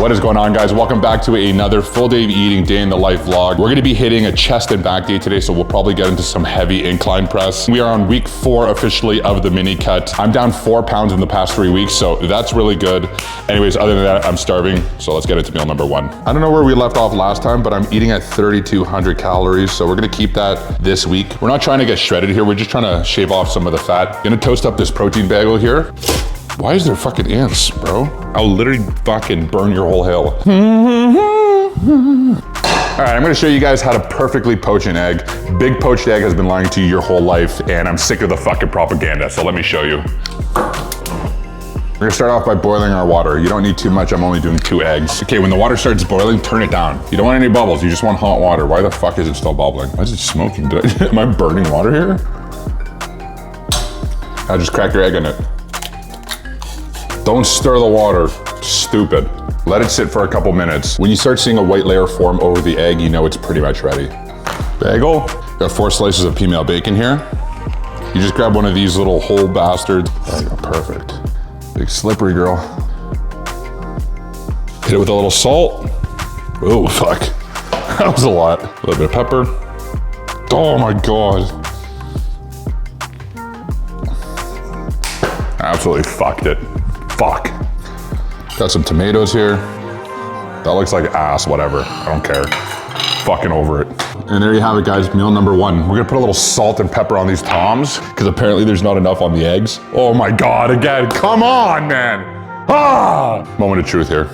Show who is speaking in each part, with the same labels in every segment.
Speaker 1: What is going on, guys? Welcome back to another full day of eating, day in the life vlog. We're gonna be hitting a chest and back day today, so we'll probably get into some heavy incline press. We are on week 4 officially of the mini cut. I'm down 4 pounds in the past 3 weeks, so that's really good. Anyways, other than that, I'm starving, so let's get into meal number 1. I don't know where we left off last time, but I'm eating at 3,200 calories, so we're gonna keep that this week. We're not trying to get shredded here, we're just trying to shave off some of the fat. Gonna toast up this protein bagel here. Why is there fucking ants, bro? I'll literally fucking burn your whole hill. All right, I'm gonna show you guys how to perfectly poach an egg. Big poached egg has been lying to you your whole life, and I'm sick of the fucking propaganda, so let me show you. We're gonna start off by boiling our water. You don't need too much, I'm only doing 2 eggs. Okay, when the water starts boiling, turn it down. You don't want any bubbles, you just want hot water. Why the fuck is it still bubbling? Why is it smoking? Am I burning water here? I'll just crack your egg in it. Don't stir the water, stupid. Let it sit for a couple minutes. When you start seeing a white layer form over the egg, you know it's pretty much ready. Bagel. Got 4 slices of female bacon here. You just grab one of these little whole bastards. There you go, perfect. Big slippery girl. Hit it with a little salt. Oh, fuck. That was a lot. A little bit of pepper. Oh my God. Absolutely fucked it. Fuck. Got some tomatoes here. That looks like ass, whatever. I don't care. Fucking over it. And there you have it, guys, meal number 1. We're gonna put a little salt and pepper on these Toms, because apparently there's not enough on the eggs. Oh my God, again, come on, man. Ah! Moment of truth here.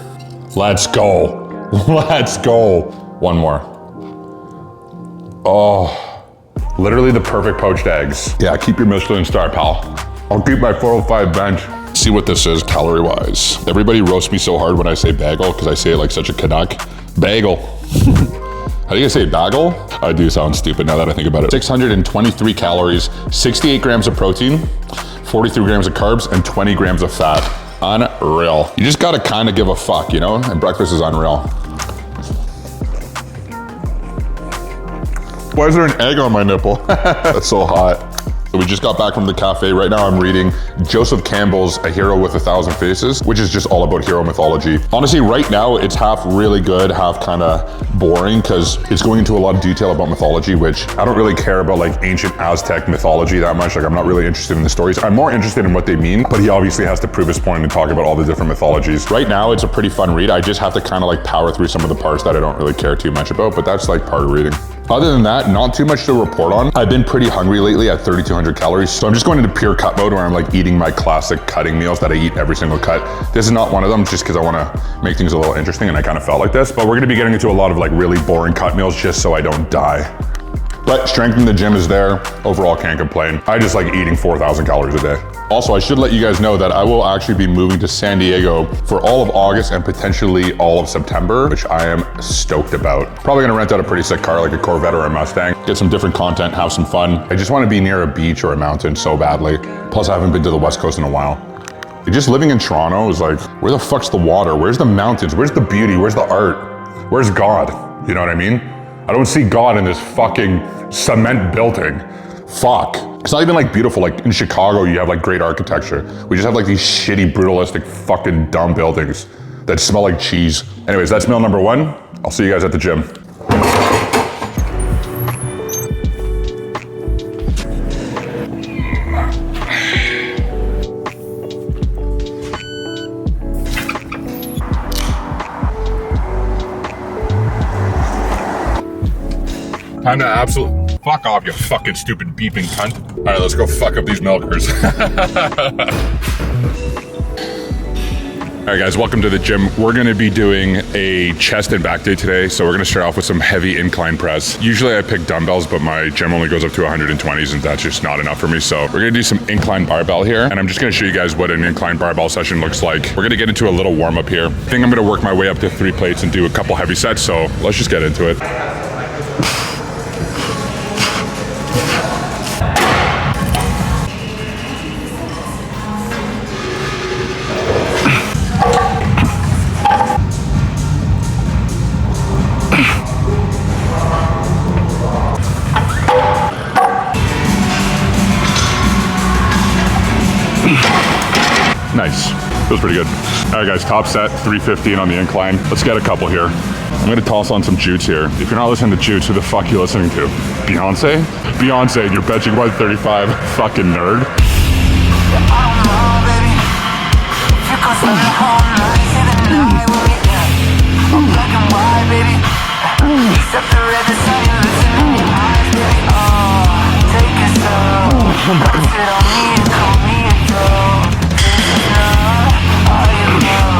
Speaker 1: Let's go. Let's go. One more. Oh, literally the perfect poached eggs. Yeah, keep your Michelin star, pal. I'll keep my 405 bench. See what this is calorie-wise. Everybody roasts me so hard when I say bagel because I say it like such a Canuck. Bagel. How do you say bagel? I do sound stupid now that I think about it. 623 calories, 68 grams of protein, 43 grams of carbs, and 20 grams of fat. Unreal. You just gotta kind of give a fuck, you know? And breakfast is unreal. Why is there an egg on my nipple? That's so hot. We just got back from the cafe. Right now I'm reading Joseph Campbell's A Hero with a Thousand Faces, which is just all about hero mythology. Honestly, right now it's half really good, half kind of boring, because it's going into a lot of detail about mythology, which I don't really care about, like ancient Aztec mythology that much. Like, I'm not really interested in the stories. I'm more interested in what they mean, but he obviously has to prove his point and talk about all the different mythologies. Right now it's a pretty fun read. I just have to kind of like power through some of the parts that I don't really care too much about, but that's like part of reading. Other than that, not too much to report on. I've been pretty hungry lately at 3,200 calories, so I'm just going into pure cut mode where I'm like eating my classic cutting meals that I eat every single cut. This is not one of them, just because I want to make things a little interesting, and I kind of felt like this, but we're going to be getting into a lot of like really boring cut meals just so I don't die. But strength in the gym is there. Overall, can't complain. I just like eating 4,000 calories a day. Also, I should let you guys know that I will actually be moving to San Diego for all of August and potentially all of September, which I am stoked about. Probably gonna rent out a pretty sick car, like a Corvette or a Mustang, get some different content, have some fun. I just wanna be near a beach or a mountain so badly. Plus, I haven't been to the West Coast in a while. Just living in Toronto is like, where the fuck's the water? Where's the mountains? Where's the beauty? Where's the art? Where's God? You know what I mean? I don't see God in this fucking cement building. Fuck. It's not even like beautiful. Like in Chicago, you have like great architecture. We just have like these shitty, brutalistic, fucking dumb buildings that smell like cheese. Anyways, that's meal number 1. I'll see you guys at the gym. Time to absolutely fuck off, you fucking stupid beeping cunt. All right, let's go fuck up these milkers. All right, guys, welcome to the gym. We're gonna be doing a chest and back day today, so we're gonna start off with some heavy incline press. Usually I pick dumbbells, but my gym only goes up to 120s, and that's just not enough for me. So we're gonna do some incline barbell here, and I'm just gonna show you guys what an incline barbell session looks like. We're gonna get into a little warm up here. I think I'm gonna work my way up to 3 plates and do a couple heavy sets, so let's just get into it. Nice. Feels pretty good. All right, guys, top set, 315 on the incline. Let's get a couple here. I'm gonna toss on some Jutes here. If you're not listening to Jutes, who the fuck are you listening to? Beyonce? Beyonce, and you're benching 135, fucking nerd.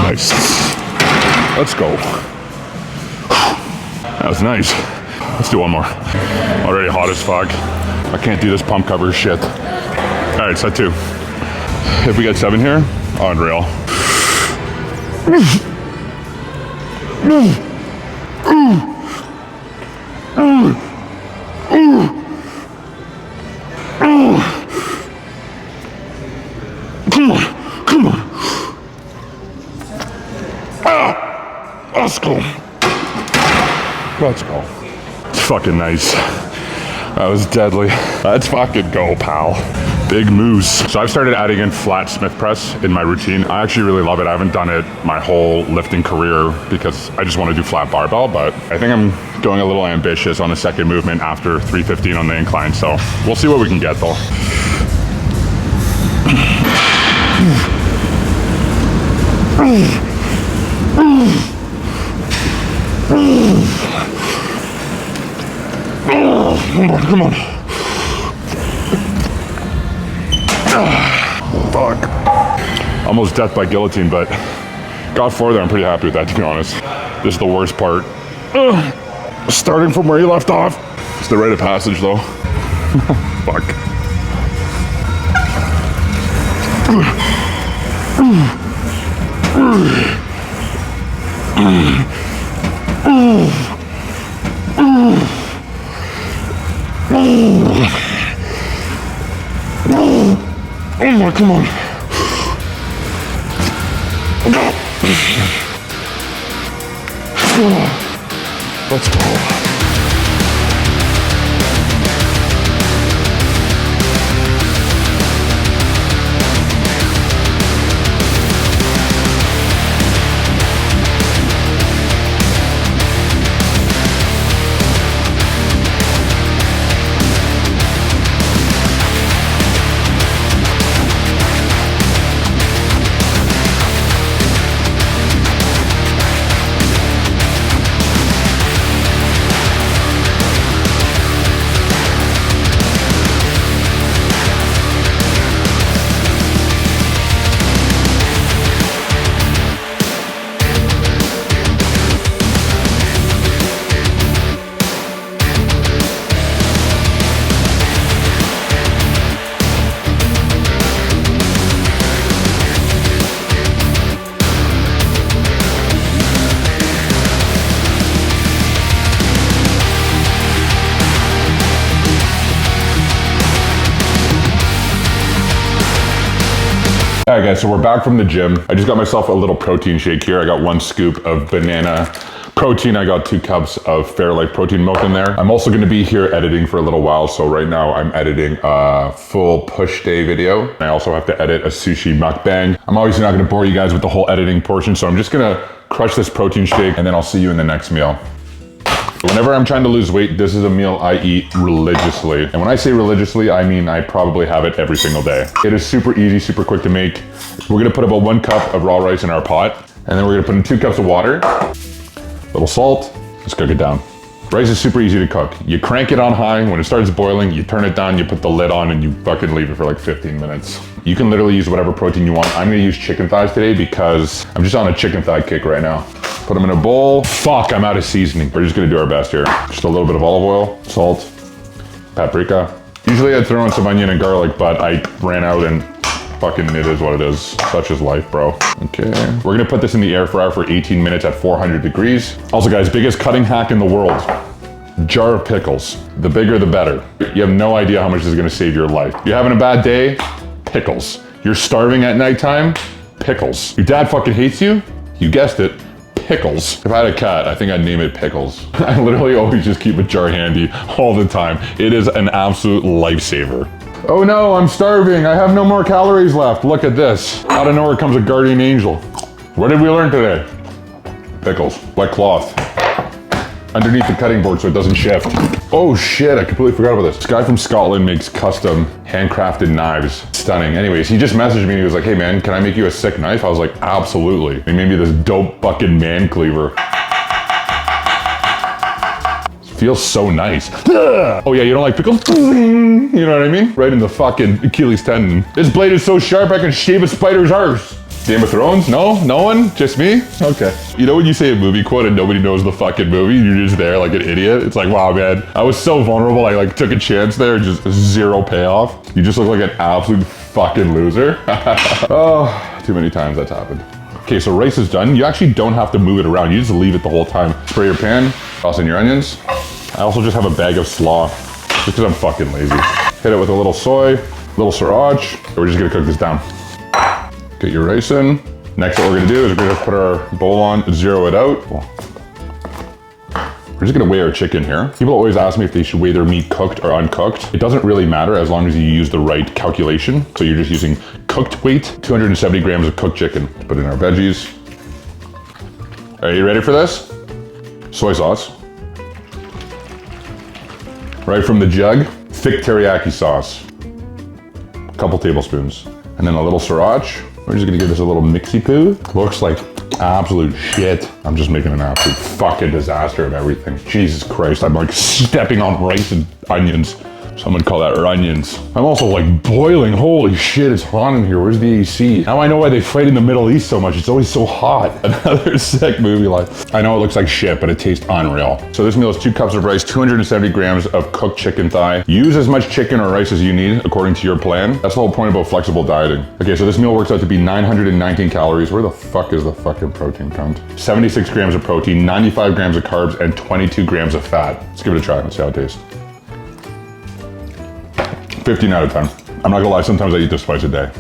Speaker 1: Nice. Let's go. That was nice. Let's do one more. Already hot as fuck. I can't do this pump cover shit. All right, set 2. If we get 7 here, unreal. Come on. Let's go. Let's go. It's fucking nice. That was deadly. Let's fucking go, pal. Big moose. So I've started adding in flat Smith press in my routine. I actually really love it. I haven't done it my whole lifting career because I just want to do flat barbell, but I think I'm going a little ambitious on the second movement after 315 on the incline. So we'll see what we can get though. Come on. Fuck. Almost death by guillotine, but got 4 there. I'm pretty happy with that, to be honest. This is the worst part. Starting from where you left off. It's the rite of passage, though. Fuck. Oh my, come on. Let's go. All right guys, so we're back from the gym. I just got myself a little protein shake here. I got 1 scoop of banana protein. I got 2 cups of Fairlife protein milk in there. I'm also gonna be here editing for a little while. So right now I'm editing a full push day video. I also have to edit a sushi mukbang. I'm obviously not gonna bore you guys with the whole editing portion. So I'm just gonna crush this protein shake and then I'll see you in the next meal. Whenever I'm trying to lose weight, this is a meal I eat religiously. And when I say religiously, I mean I probably have it every single day. It is super easy, super quick to make. We're gonna put about 1 cup of raw rice in our pot, and then we're gonna put in 2 cups of water, a little salt, let's cook it down. Rice is super easy to cook. You crank it on high, when it starts boiling, you turn it down, you put the lid on, and you fucking leave it for like 15 minutes. You can literally use whatever protein you want. I'm gonna use chicken thighs today because I'm just on a chicken thigh kick right now. Put them in a bowl. Fuck, I'm out of seasoning. We're just gonna do our best here. Just a little bit of olive oil, salt, paprika. Usually I'd throw in some onion and garlic, but I ran out and fucking it is what it is. Such is life, bro. Okay. We're gonna put this in the air fryer for 18 minutes at 400 degrees. Also guys, biggest cutting hack in the world. Jar of pickles. The bigger, the better. You have no idea how much this is gonna save your life. You're having a bad day? Pickles. You're starving at nighttime? Pickles. Your dad fucking hates you? You guessed it. Pickles. If I had a cat, I think I'd name it Pickles. I literally always just keep a jar handy all the time. It is an absolute lifesaver. Oh no, I'm starving. I have no more calories left. Look at this. Out of nowhere comes a guardian angel. What did we learn today? Pickles. Wet cloth. Underneath the cutting board so it doesn't shift. Oh shit, I completely forgot about this. This guy from Scotland makes custom handcrafted knives. Stunning. Anyways, he just messaged me and he was like, hey man, can I make you a sick knife? I was like, absolutely. He made me this dope fucking man cleaver. Feels so nice. Oh yeah, you don't like pickles? You know what I mean? Right in the fucking Achilles tendon. This blade is so sharp I can shave a spider's arse. Game of Thrones? No? No one? Just me? Okay. You know when you say a movie quote and nobody knows the fucking movie, you're just there like an idiot? It's like, wow man, I was so vulnerable, I like took a chance there, just zero payoff. You just look like an absolute fucking loser. Oh, too many times that's happened. Okay, so rice is done. You actually don't have to move it around. You just leave it the whole time. Spray your pan, toss in your onions. I also just have a bag of slaw, just because I'm fucking lazy. Hit it with a little soy, little sriracha. We're just gonna cook this down. Get your rice in. Next, what we're gonna do is we're gonna put our bowl on, zero it out. We're just gonna weigh our chicken here. People always ask me if they should weigh their meat cooked or uncooked. It doesn't really matter as long as you use the right calculation. So you're just using cooked weight, 270 grams of cooked chicken. Put in our veggies. Are you ready for this? Soy sauce. Right from the jug, thick teriyaki sauce. A couple tablespoons. And then a little sriracha. We're just gonna give this a little mixy poo. Looks like absolute shit. I'm just making an absolute fucking disaster of everything. Jesus Christ, I'm like stepping on rice and onions. Some would call that onions. I'm also like boiling. Holy shit, it's hot in here. Where's the AC? Now I know why they fight in the Middle East so much. It's always so hot. Another sick movie line. I know it looks like shit, but it tastes unreal. So this meal is 2 cups of rice, 270 grams of cooked chicken thigh. Use as much chicken or rice as you need according to your plan. That's the whole point about flexible dieting. Okay, so this meal works out to be 919 calories. Where the fuck is the fucking protein count? 76 grams of protein, 95 grams of carbs, and 22 grams of fat. Let's give it a try. Let's see how it tastes. 15 out of 10. I'm not gonna lie, sometimes I eat this twice a day.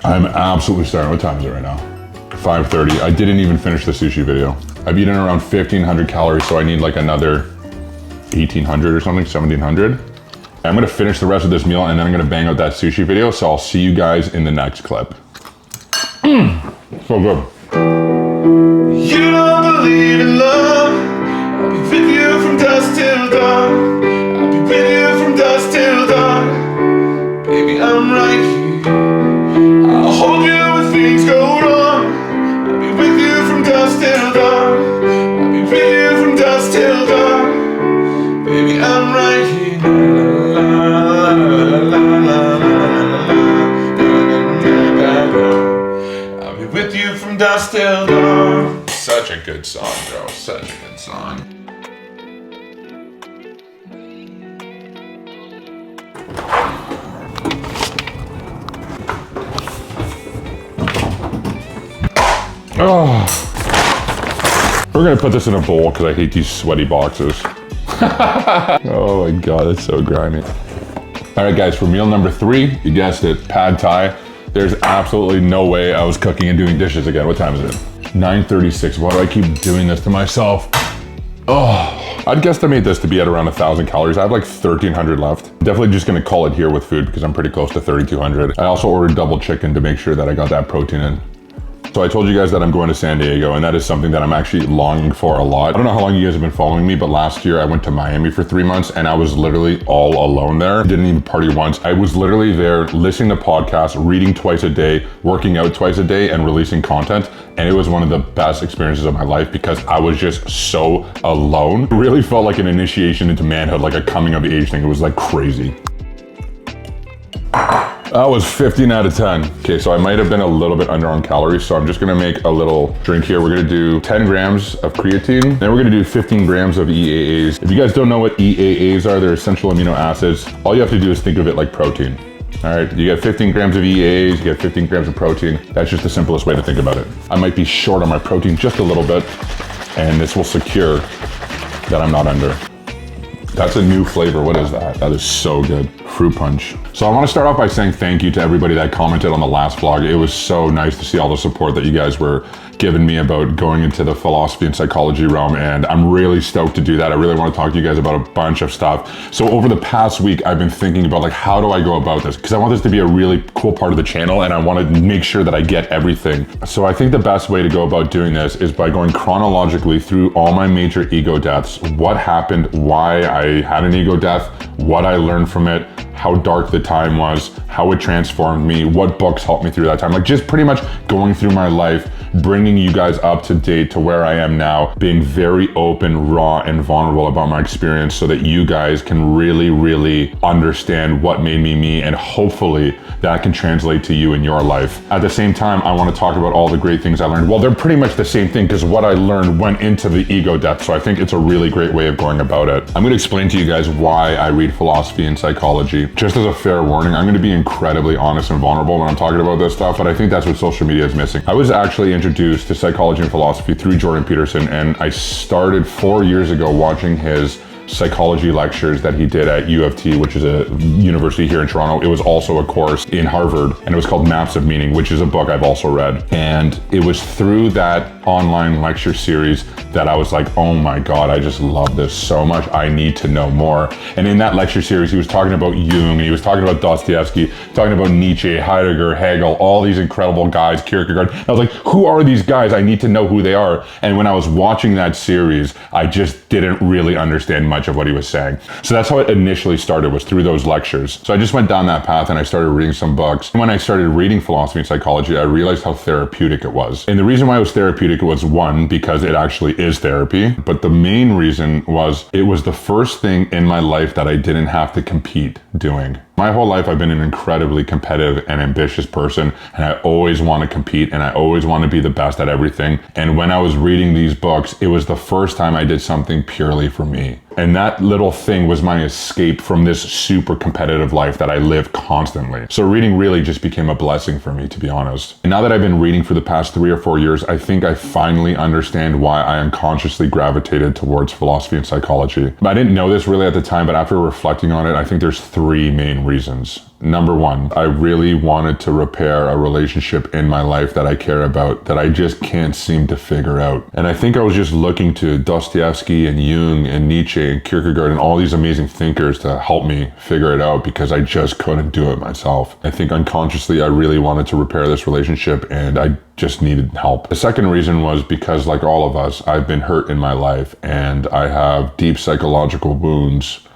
Speaker 1: I'm absolutely starving. What time is it right now? 5:30. I didn't even finish the sushi video. I've eaten around 1,500 calories, so I need like another 1,800 or something, 1,700. I'm gonna finish the rest of this meal and then I'm gonna bang out that sushi video, so I'll see you guys in the next clip. So good.
Speaker 2: You don't believe in love. I'll be with you from dusk till dawn. I'll be with you from dusk till dawn. Baby, I'm right here. I'll hold you when things go wrong. I'll be with you from dusk till dawn. I'll be with you from dusk till dawn. Baby, I'm right here. La la la la la la. I'll be with you from dusk till dawn.
Speaker 1: Such a good song, bro. Such a good song. Oh. We're gonna put this in a bowl because I hate these sweaty boxes. Oh my God, it's so grimy. All right guys, for meal number 3, you guessed it, pad thai. There's absolutely no way I was cooking and doing dishes again. What time is it? 9:36. Why do I keep doing this to myself? Oh, I'd guesstimate this to be at around 1,000 calories. I have like 1,300 left. Definitely just gonna call it here with food because I'm pretty close to 3,200. I also ordered double chicken to make sure that I got that protein in. So I told you guys that I'm going to San Diego, and that is something that I'm actually longing for a lot. I don't know how long you guys have been following me, but last year I went to Miami for 3 months and I was literally all alone there. Didn't even party once. I was literally there listening to podcasts, reading twice a day, working out twice a day, and releasing content. And it was one of the best experiences of my life because I was just so alone. It really felt like an initiation into manhood, like a coming of age thing. It was like crazy. That was 15 out of 10. Okay, so I might have been a little bit under on calories, so I'm just gonna make a little drink here. We're gonna do 10 grams of creatine, then we're gonna do 15 grams of EAAs. If you guys don't know what EAAs are, they're essential amino acids. All you have to do is think of it like protein. All right, you get 15 grams of EAAs, you get 15 grams of protein. That's just the simplest way to think about it. I might be short on my protein just a little bit, and this will secure that I'm not under. That's a new flavor. What is that? That is so good. Fruit punch. So I want to start off by saying thank you to everybody that commented on the last vlog. It was so nice to see all the support that you guys were giving me about going into the philosophy and psychology realm, and I'm really stoked to do that. I really want to talk to you guys about a bunch of stuff. So over the past week, I've been thinking about like, how do I go about this? Because I want this to be a really cool part of the channel, and I want to make sure that I get everything. So I think the best way to go about doing this is by going chronologically through all my major ego deaths, what happened, why I had an ego death, what I learned from it, how dark the time was, how it transformed me, what books helped me through that time. Like just pretty much going through my life, bringing you guys up to date to where I am now, being very open, raw, and vulnerable about my experience so that you guys can really, really understand what made me me, and hopefully that can translate to you in your life. At the same time, I want to talk about all the great things I learned. Well, they're pretty much the same thing because what I learned went into the ego death. So I think it's a really great way of going about it. I'm going to explain to you guys why I read philosophy and psychology. Just as a fair warning, I'm going to be incredibly honest and vulnerable when I'm talking about this stuff, but I think that's what social media is missing. I was actually introduced to psychology and philosophy through Jordan Peterson, and I started 4 years ago watching his psychology lectures that he did at U of T, which is a university here in Toronto. It was also a course in Harvard, and it was called Maps of Meaning, which is a book I've also read. And it was through that online lecture series that I was like, oh my God, I just love this so much. I need to know more. And in that lecture series, he was talking about Jung, and he was talking about Dostoevsky, talking about Nietzsche, Heidegger, Hegel, all these incredible guys, Kierkegaard. And I was like, who are these guys? I need to know who they are. And when I was watching that series, I just didn't really understand much of what he was saying. So that's how it initially started, was through those lectures. So I just went down that path and I started reading some books. And when I started reading philosophy and psychology, I realized how therapeutic it was. And the reason why it was therapeutic was, one, because it actually is therapy. But the main reason was it was the first thing in my life that I didn't have to compete doing. My whole life, I've been an incredibly competitive and ambitious person, and I always want to compete, and I always want to be the best at everything. And when I was reading these books, it was the first time I did something purely for me. And that little thing was my escape from this super competitive life that I live constantly. So reading really just became a blessing for me, to be honest. And now that I've been reading for the past 3 or 4 years, I think I finally understand why I unconsciously gravitated towards philosophy and psychology. I didn't know this really at the time, but after reflecting on it, I think there's 3 main reasons. Number 1, I really wanted to repair a relationship in my life that I care about that I just can't seem to figure out. And I think I was just looking to Dostoevsky and Jung and Nietzsche and Kierkegaard and all these amazing thinkers to help me figure it out because I just couldn't do it myself. I think unconsciously I really wanted to repair this relationship and I just needed help. The second reason was because, like all of us, I've been hurt in my life and I have deep psychological wounds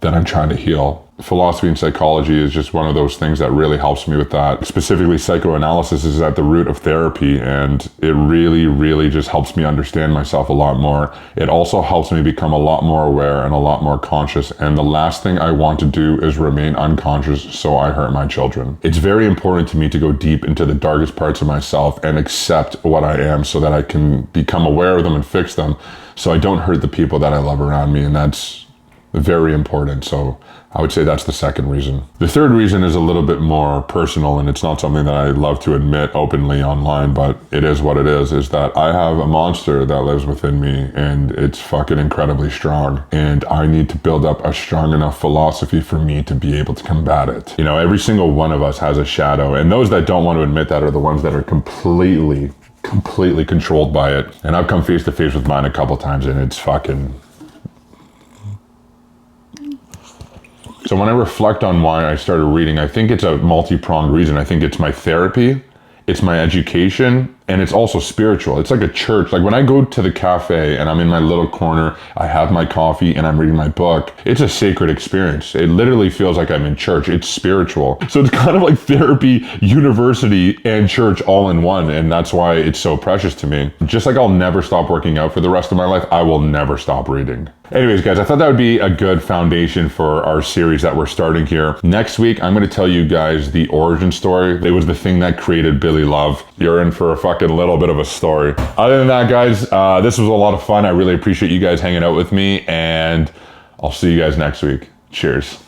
Speaker 1: that I'm trying to heal. Philosophy and psychology is just one of those things that really helps me with that. Specifically, psychoanalysis is at the root of therapy, and it really, really just helps me understand myself a lot more. It also helps me become a lot more aware and a lot more conscious, and the last thing I want to do is remain unconscious so I hurt my children. It's very important to me to go deep into the darkest parts of myself and accept what I am so that I can become aware of them and fix them so I don't hurt the people that I love around me, and that's very important. So I would say that's the second reason. The third reason is a little bit more personal, and it's not something that I love to admit openly online, but it is what it is that I have a monster that lives within me, and it's fucking incredibly strong. And I need to build up a strong enough philosophy for me to be able to combat it. You know, every single one of us has a shadow, and those that don't want to admit that are the ones that are completely controlled by it. And I've come face to face with mine a couple times, and it's fucking... So when I reflect on why I started reading, I think it's a multi-pronged reason. I think it's my therapy, it's my education, and it's also spiritual. It's like a church. Like when I go to the cafe and I'm in my little corner, I have my coffee and I'm reading my book, it's a sacred experience. It literally feels like I'm in church. It's spiritual. So it's kind of like therapy, university, and church all in one. And that's why it's so precious to me. Just like I'll never stop working out for the rest of my life, I will never stop reading. Anyways, guys, I thought that would be a good foundation for our series that we're starting here. Next week, I'm going to tell you guys the origin story. It was the thing that created Billy Love. You're in for a fucking little bit of a story. Other than that, guys, this was a lot of fun. I really appreciate you guys hanging out with me, and I'll see you guys next week. Cheers.